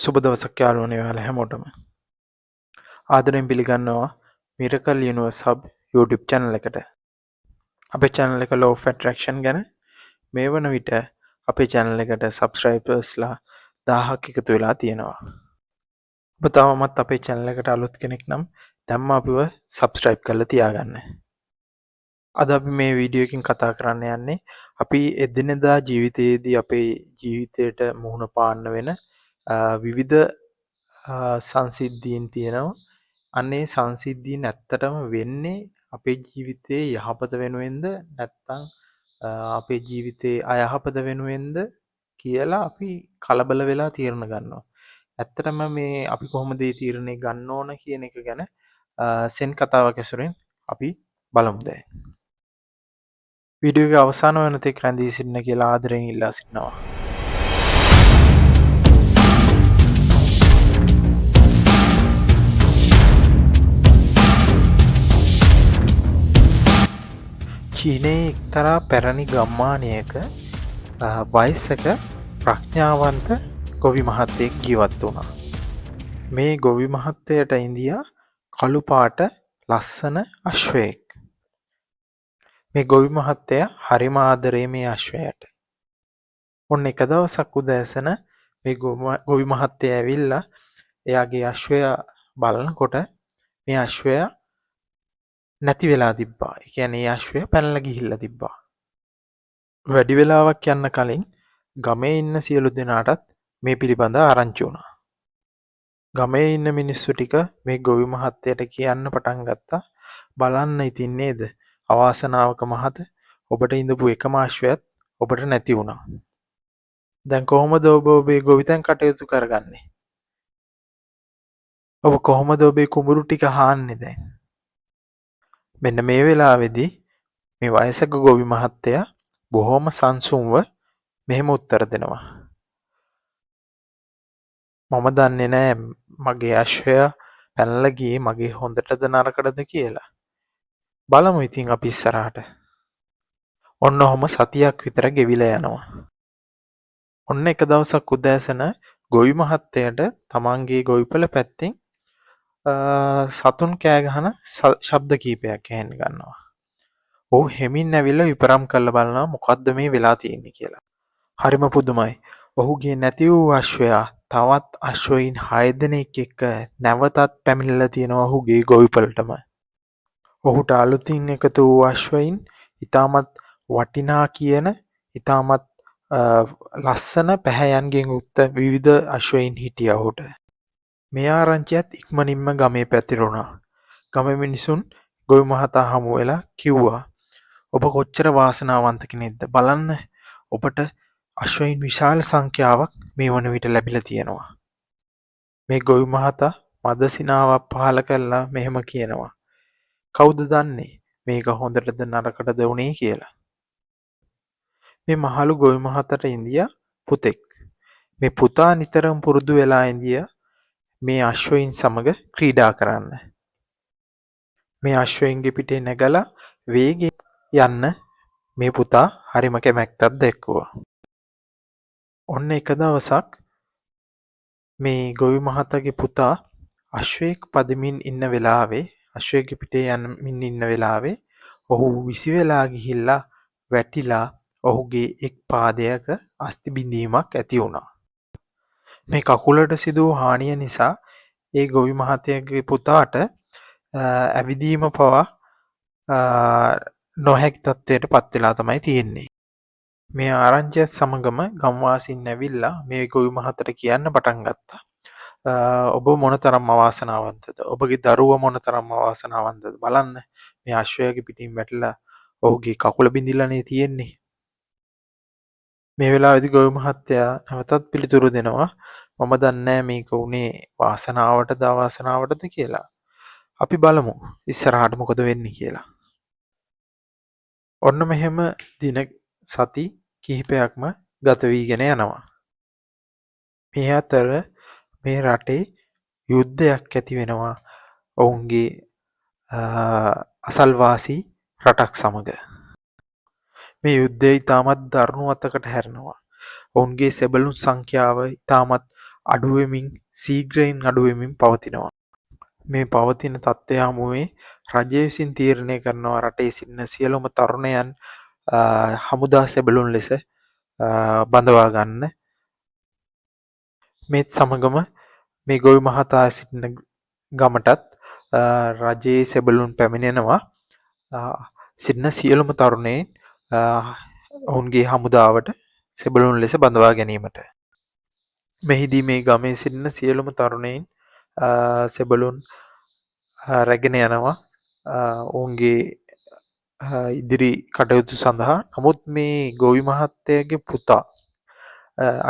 සුබ දවසක් යාළුවනේ ඔයාලා හැමෝටම. ආදරයෙන් පිළිගන්නවා miracle universe hub YouTube channel එකට. අපේ channel එක law of attraction ගැන මේ වන විට අපේ channel එකට subscribersලා 1000ක් එකතු වෙලා තියෙනවා. ඔබ තවමත් අපේ channel එකට අලුත් කෙනෙක් නම් දැම්ම අපිව subscribe කරලා තියාගන්න. අද අපි මේ වීඩියෝ එකකින් කතා කරන්න යන්නේ අපි එදිනෙදා ජීවිතයේදී අපේ ජීවිතයට මුහුණ පාන්න වෙන විවිධ සංසිද්ධීන් තියෙනවා. අන්නේ සංසිද්ධීන් ඇත්තටම වෙන්නේ අපේ ජීවිතයේ යහපත වෙනුවෙන්ද නැත්නම් අපේ ජීවිතයේ අයහපත වෙනුවෙන්ද කියලා අපි කලබල වෙලා තීරණ ගන්නවා. ඇත්තටම මේ අපි කොහොමද මේ තීරණය ගන්න ඕන කියන එක ගැන සෙන් කතාවක් ඇසුරෙන් අපි බලමු දැන්. වීඩියෝ එක අවසාන වෙන තෙක් රැඳී සිටින්න කියලා ආදරෙන් ඉල්ලා සිටිනවා. චීනයේ එක්තරා පැරණි ගම්මානයක වයසක ප්‍රඥාවන්ත ගොවි මහත්තයෙක් ජීවත් වුණා. මේ ගොවි මහත්තයට ඉන්දියා කළු පාට ලස්සන අශ්වයෙක්. මේ ගොවි මහත්තයා හරිම ආදරේ මේ අශ්වයාට. ඔන්න එක දවසක් උදෑසන මේ ගොවි මහත්තයා ඇවිල්ලා එයාගේ අශ්වයා බලනකොට මේ අශ්වයා නැති වෙලා තිබ්බා. ඒ කියන්නේ ඒ අශ්වයා පැනලා ගිහිල්ලා තිබ්බා. වැඩි වෙලාවක් යන්න කලින් ගමේ ඉන්න සියලු දෙනාටත් මේ පිළිබඳව ආරංචි වුණා. ගමේ ඉන්න මිනිස්සු ටික මේ ගොවි මහත්තයට කියන්න පටන් ගත්තා. බලන්න ඉතින් නේද? අවාසනාවක මහත ඔබට ඉඳපු එකම අශ්වයත් ඔබට නැති වුණා. දැන් කොහොමද ඔබ ඔබේ ගොවිතැන් කටයුතු කරගන්නේ? ඔබ කොහොමද ඔබේ කුඹුරු ටික හාන්නේ දැන්? මෙන්න මේ වෙලාවේදී මේ වයසක ගොවි මහත්තයා බොහොම සංසුන්ව මෙහෙම උත්තර දෙනවා. මම දන්නේ නෑ මගේ අශ්වයා පැනලා ගියේ මගේ හොඳටද නරකටද කියලා. බලමු ඉතින් අපි ඉස්සරහට. ඔන්න ඔහොම සතියක් විතර ගෙවිලා යනවා. ඔන්න එක දවසක් උදෑසන ගොවි මහත්තයාට තමන්ගේ ගොවිපළ පැත්තෙන් සතුන් කෑ ගහන ශබ්ද කීපයක් ඇහෙන්න ගන්නවා. ඔහු හෙමින් ඇවිල්ලා විපරම් කරලා බලනවා මොකද්ද මේ වෙලා තියෙන්නේ කියලා. හරිම පුදුමයි. ඔහුගේ නැති වූ අශ්වයා තවත් අශ්වයින් 6 දෙනෙක් එක්ක නැවතත් පැමිණලා තියෙනවා ඔහුගේ ගොවිපළටම. ඔහුට අලුතින් එකතු වූ අශ්වයින් ඊටමත් වටිනා කියන ඊටමත් ලස්සන පැහැයන්ගෙන් යුක්ත විවිධ අශ්වයින් හිටියා ඔහුට. මේ ආරංචියත් ඉක්මනින්ම ගමේ පැතිරුණා. ගමේ මිනිසුන් ගොවි මහතා හමු වෙලා කිව්වා ඔබ කොච්චර වාසනාවන්ත කෙනෙක්ද බලන්න ඔබට අශ්වයින් විශාල සංඛ්‍යාවක් මේ වන විට ලැබිලා තියෙනවා. මේ ගොවි මහතා මදසිනාවක් පහල කළා මෙහෙම කියනවා. කවුද දන්නේ මේක හොඳටද නරකටද වුනේ කියලා. මේ මහලු ගොවි මහතාට ඉන්දියා පුතෙක්. මේ පුතා නිතරම පුරුදු වෙලා ඉන්දියා මේ අශ්වයින් සමග ක්‍රීඩා කරන්න. මේ අශ්වයින්ගේ පිටේ නැගලා වේගෙන් යන්න මේ පුතා හරිම කැමැත්තක් දැක්වුවා. ඔන්න එක දවසක් මේ ගොවි මහතාගේ පුතා අශ්වයෙක් පදමින් ඉන්න වෙලාවේ අශ්වයෙක්ගේ පිටේ යමින් ඉන්න වෙලාවේ ඔහු විසි වෙලා ගිහිල්ලා වැටිලා ඔහුගේ එක් පාදයක අස්ථි බිඳීමක් ඇති වුණා. මේ කකුලට සිදු වූ හානිය නිසා ඒ ගොවි මහත්තයාගේ පුතාට ඇවිදීම පවා නොහැකි තත්ත්වයට පත් වෙලා තමයි තියෙන්නේ. මේ ආරංචියත් සමගම ගම්වාසීන් ඇවිල්ලා මේ ගොවි මහත්තයාට කියන්න පටන් ගත්තා. ඔබ මොනතරම් අවාසනාවන්තද? ඔබගේ දරුවා මොනතරම් අවාසනාවන්තද? බලන්න මේ අශ්වයාගේ පිටින් වැටලා ඔහුගේ කකුල බිඳිලානේ තියෙන්නේ. මේ වෙලාවේදී ගොවි මහත්තයා නැවතත් පිළිතුරු දෙනවා මම දන්නේ මේක උනේ වාසනාවටද අවාසනාවටද කියලා. අපි බලමු ඉස්සරහට මොකද වෙන්නේ කියලා. ඔන්න මෙහෙම දින සති කිහිපයක්ම ගත වීගෙන යනවා. මේ අතර මේ රටේ යුද්ධයක් ඇති වෙනවා ඔවුන්ගේ අසල්වාසී රටක් සමග. මේ යුද්ධය ඉතාමත් දරුණු අතකට හැරෙනවා. ඔවුන්ගේ සෙබළුන් සංඛ්‍යාව ඉතාමත් අඩුවෙමින් ශීඝ්‍රයෙන් අඩුවෙමින් පවතිනවා. මේ පවතින තත්ත්වය හමුවේ රජය විසින් තීරණය කරනවා රටේ සිටින සියලුම තරුණයන් හමුදා සෙබළුන් ලෙස බඳවා ගන්න. මේත් සමගම මේ ගොවි මහතා සිටින ගමටත් රජයේ සෙබළුන් පැමිණෙනවා සිටින සියලුම තරුණයින් ඔවුන්ගේ හමුදාවට සෙබළුන් ලෙස බඳවා ගැනීමට. මෙහිදී මේ ගමේ සිටින සියලුම තරුණයින් සෙබළුන් රැගෙන යනවා ඔවුන්ගේ ඉදිරි කටයුතු සඳහා. නමුත් මේ ගොවි මහත්තයාගේ පුතා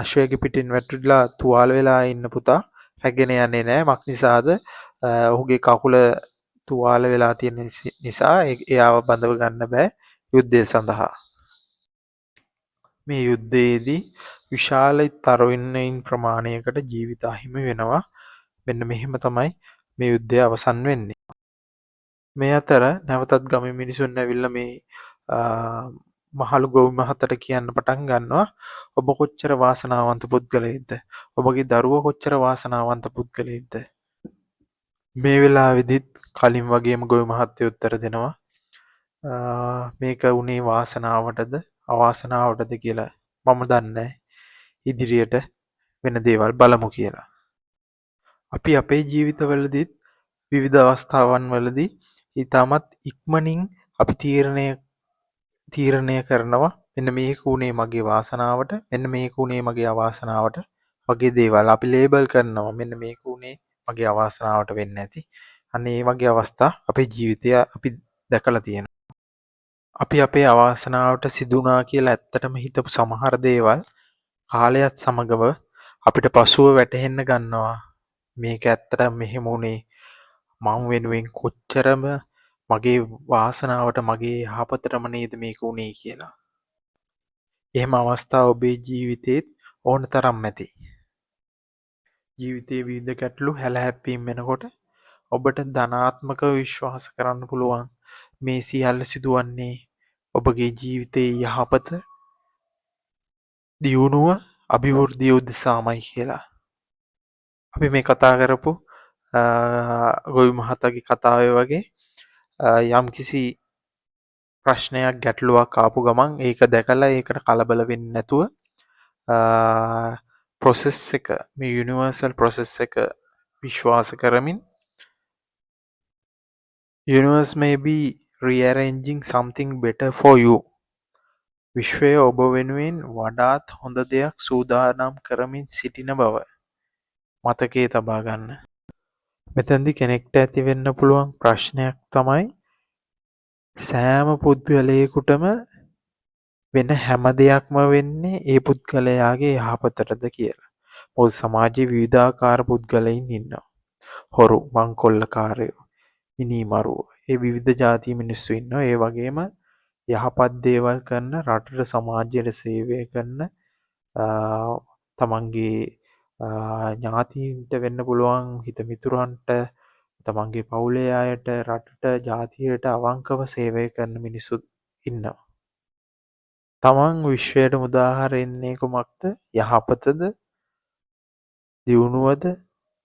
අශ්වයාගේ පිටින් වැටිලා තුවාල වෙලා ඉන්න පුතා රැගෙන යන්නේ නැහැ. මක් නිසාද? ඔහුගේ කකුල තුවාල වෙලා තියෙන නිසා එයාව බඳව ගන්න බෑ යුද්ධය සඳහා. මේ යුද්ධයේදී විශාල තරුණයින් ප්‍රමාණයකට ජීවිත අහිමි වෙනවා. මෙන්න මෙහෙම තමයි මේ යුද්ධය අවසන් වෙන්නේ. මේ අතර නැවතත් ගමේ මිනිසුන් ඇවිල්ලා මේ මහලු ගොවි මහත්තට කියන්න පටන් ගන්නවා ඔබ කොච්චර වාසනාවන්ත පුද්ගලයෙක්ද? ඔබගේ දරුවා කොච්චර වාසනාවන්ත පුද්ගලයෙක්ද? මේ වෙලාවේදීත් කලින් වගේම ගොවි මහත්තයා උත්තර දෙනවා මේක උනේ වාසනාවටද අවාසනාවටද කියලා මම දන්නේ ඉදිරියට වෙන දේවල් බලමු කියලා. අපි අපේ ජීවිතවලදීත් විවිධ අවස්ථාවන් වලදී ඊටමත් ඉක්මනින් අපි තීරණය කරනවා මෙන්න මේක උනේ මගේ වාසනාවට මෙන්න මේක උනේ මගේ අවාසනාවට වගේ දේවල් අපි ලේබල් කරනවා මෙන්න මේක උනේ මගේ අවාසනාවට වෙන්නේ නැති. අන්න ඒ වගේ අවස්ථා අපේ ජීවිතය අපි දැකලා තියෙනවා. අපි අපේ අවාසනාවට සිදුනා කියලා ඇත්තටම හිතපු සමහර දේවල් කාලයත් සමගම අපිට පසුව වැටහෙන්න ගන්නවා. මේක ඇත්තටම මෙහෙම උනේ මං වෙනුවෙන් කොච්චරම මගේ වාසනාවට මගේ යහපතටම නේද මේක උනේ කියලා. එහෙම අවස්ථා ඔබේ ජීවිතේත් ඕන තරම් ඇති. ජීවිතයේ විවිධ ගැටලු හැලහැප්පීම් වෙනකොට ඔබට ධනාත්මකව විශ්වාස කරන්න පුළුවන් මේ සියල්ල සිදුවන්නේ ඔබගේ ජීවිතයේ යහපත දියුණුව අභිවෘද්ධිය උදෙසාමයි කියලා. අපි මේ කතා කරපු ගොවි මහතාගේ කතාවේ වගේ යම්කිසි ප්‍රශ්නයක් ගැටලුවක් ආපු ගමන් ඒක දැකලා ඒකට කලබල වෙන්නේ නැතුව process එක මේ universal process එක විශ්වාස කරමින් universe may be rearranging something better for you. විශ්වය ඔබ වෙනුවෙන් වඩාත් හොඳ දෙයක් සූදානම් කරමින් සිටින බව මතකයේ තබා ගන්න. මෙතෙන්දි කෙනෙක්ට ඇති වෙන්න පුළුවන් ප්‍රශ්නයක් තමයි සෑම පුද්ගලයෙකුටම වෙන හැම දෙයක්ම වෙන්නේ ඒ පුද්ගලයාගේ යහපතටද කියලා. මොකද සමාජයේ විවිධාකාර පුද්ගලයින් ඉන්නවා. හොරු, මංකොල්ලකාරයෝ, මිනීමරුවෝ, ඒ විවිධ ජාතිය මිනිස්සු ඉන්නවා. ඒ වගේම යහපත් දේවල් කරන රටට සමාජයට සේවය කරන තමන්ගේ ඥාතීන්ට වෙන්න පුළුවන් හිත මිතුරන්ට තමන්ගේ පවුලේ අයට රටට ජාතියට අවංකව සේවය කරන මිනිස්සු ඉන්නවා. තමන් විශ්වයට මුදාහරින්නේ කුමක්ද? යහපතද? දියුණුවද?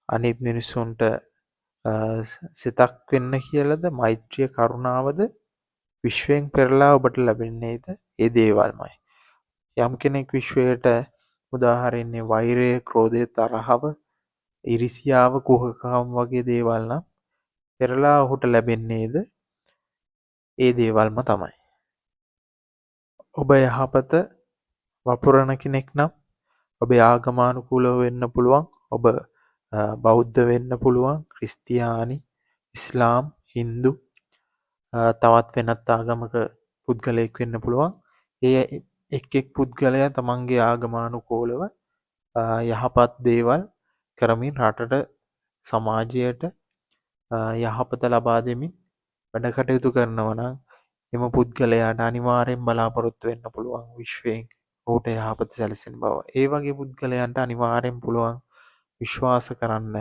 අනිත් මිනිස්සුන්ට සිතක් වෙන්න කියලාද? මෛත්‍රිය කරුණාවද? විශ්වයෙන් පෙරලා ඔබට ලැබෙන්නේද? ඒ දේවල්මයි. යම් කෙනෙක් විශ්වයට මුදාහරින්නේ වෛරය, ක්‍රෝධය, තරහව, ඉරිසියාව, කුහකකම් වගේ දේවල් නම් පෙරලා ඔහුට ලැබෙන්නේද? ඒ දේවල්ම තමයි. ඔබ යහපත වපුරන කෙනෙක් නම් ඔබේ ආගමානුකූලව වෙන්න පුළුවන්. ඔබ බෞද්ධ වෙන්න පුළුවන්, ක්‍රිස්තියානි, ඉස්ලාම්, හින්දු තවත් වෙනත් ආගමක පුද්ගලයෙක් වෙන්න පුළුවන්. ඒ එක් පුද්ගලයා තමන්ගේ ආගමානුකූලව යහපත් දේවල් කරමින් රටට සමාජයට යහපත ලබා දෙමින් වැඩ කටයුතු කරනවා නම් එම පුද්ගලයාට අනිවාර්යෙන් බලාපොරොත්තු වෙන්න පුළුවන් විශ්වයෙන් ඔහුට යහපත සැලසෙන බව. ඒ වගේ පුද්ගලයන්ට අනිවාර්යෙන් පුළුවන් විශ්වාස කරන්න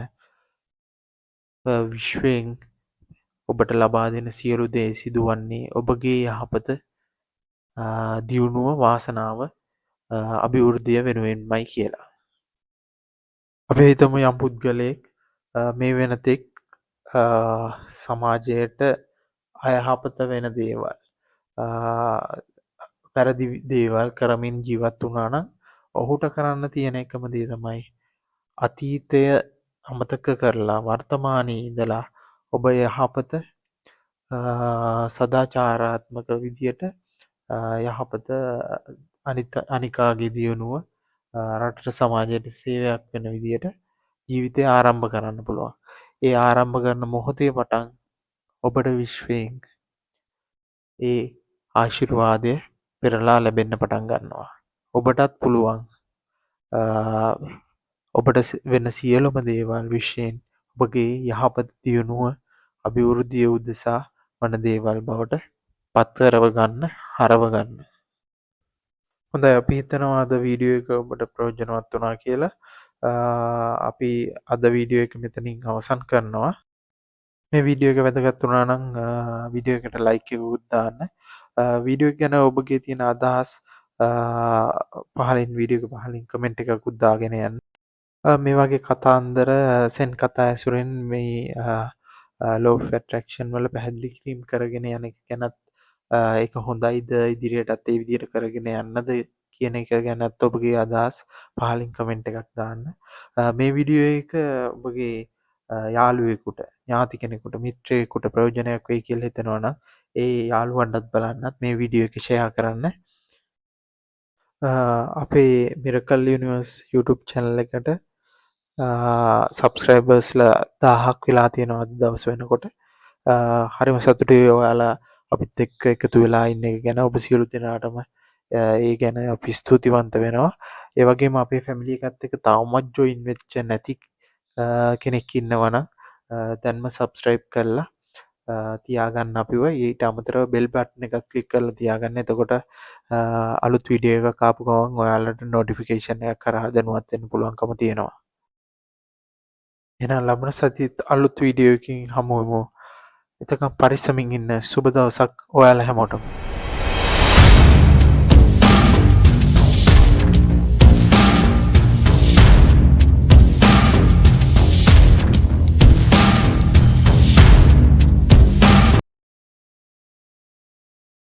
විශ්වයෙන් ඔබට ලබා දෙන සියලු දේ සිදුවන්නේ ඔබගේ යහපත දියුණුව වාසනාව අභිවෘද්ධිය වෙනුවෙන්මයි කියලා. අපි හිතමු යම් පුද්ගලයෙක් මේ වෙනතෙක් සමාජයට අයහපත වෙන දේවල් පැරදි දේවල් කරමින් ජීවත් වුණා නම් ඔහුට කරන්න තියෙන එකම දේ තමයි අතීතය අමතක කරලා වර්තමානයේ ඉඳලා ඔබ යහපත සදාචාරාත්මක විදියට යහපත අනිකාගේ දියුණුව රටට සමාජයට සේවයක් වෙන විදියට ජීවිතය ආරම්භ කරන්න පුළුවන්. ඒ ආරම්භ කරන මොහොතේ පටන් ඔබට විශ්වයෙන් ඒ ආශිර්වාදය පෙරලා ලැබෙන්න පටන් ගන්නවා. ඔබටත් පුළුවන් ඔබට වෙන සියලුම දේවල් විශ්වයෙන් ඔබගේ යහපත දියුණුව අභිවෘද්ධිය උදෙසා වන දේවල් බවට පත් කරව ගන්න, හරව ගන්න. හොඳයි අපි හිතනවා අද වීඩියෝ එක ඔබට ප්‍රයෝජනවත් වුණා කියලා. අපි අද වීඩියෝ එක මෙතනින් අවසන් කරනවා. මේ වීඩියෝ එක වැදගත් වුණා නම් වීඩියෝ එකට ලයික් එකකුත් දාන්න. වීඩියෝ එක ගැන ඔබගේ තියෙන අදහස් පහලින් වීඩියෝ එක පහලින් කමෙන්ට් එකකුත් දාගෙන යන්න. මේ වගේ කතාන්දර සෙන් කතා ඇසුරෙන් මේ law of attraction වල පැහැදිලි කිරීම කරගෙන යන එක ගැනත් ඒක හොඳයිද ඉදිරියටත් ඒ විදිහට කරගෙන යන්නද කියන එක ගැනත් ඔබගේ අදහස් පහලින් කමෙන්ට් එකක් දාන්න. මේ වීඩියෝ එක ඔබගේ යාළුවෙකුට, ඥාති කෙනෙකුට, මිත්‍රයෙකුට ප්‍රයෝජනයක් වෙයි කියලා හිතෙනවා නම් ඒ යාළුවන්ටත් බලන්නත් මේ වීඩියෝ එක ෂෙයා කරන්න. අපේ මිරකල් යුනිවර්ස් YouTube channel එකට සබස්ක්‍රයිබර්ස්ලා 1000ක් වෙලා තියෙනවා අද දවස් වෙනකොට. හරිම සතුටුයි ඔයාලා අපිත් එක්ක එකතු වෙලා ඉන්න එක ගැන. ඔබ සියලු දෙනාටම ඒ ගැන අපි ස්තුතිවන්ත වෙනවා. ඒ වගේම අපේ ෆැමිලි එකත් එක්ක තවමත් ජොයින් වෙච්ච නැති කෙනෙක් ඉන්නවා නම් දැන්ම සබස්ක්‍රයිබ් කරලා තියාගන්න අපිව. ඊට අමතරව බෙල් බටන් එකත් ක්ලික් කරලා තියාගන්න. එතකොට අලුත් වීඩියෝ එකක් ආපු ගමන් ඔයාලට නොටිෆිකේෂන් එකක් කරා දැනුවත් වෙන්න පුළුවන්කම තියෙනවා. එහෙනම් ලබන සතියේත් අලුත් වීඩියෝ එකකින් හමු වෙමු. එතකම් පරිස්සමින් ඉන්න. සුබ දවසක් ඔයාලා හැමෝටම.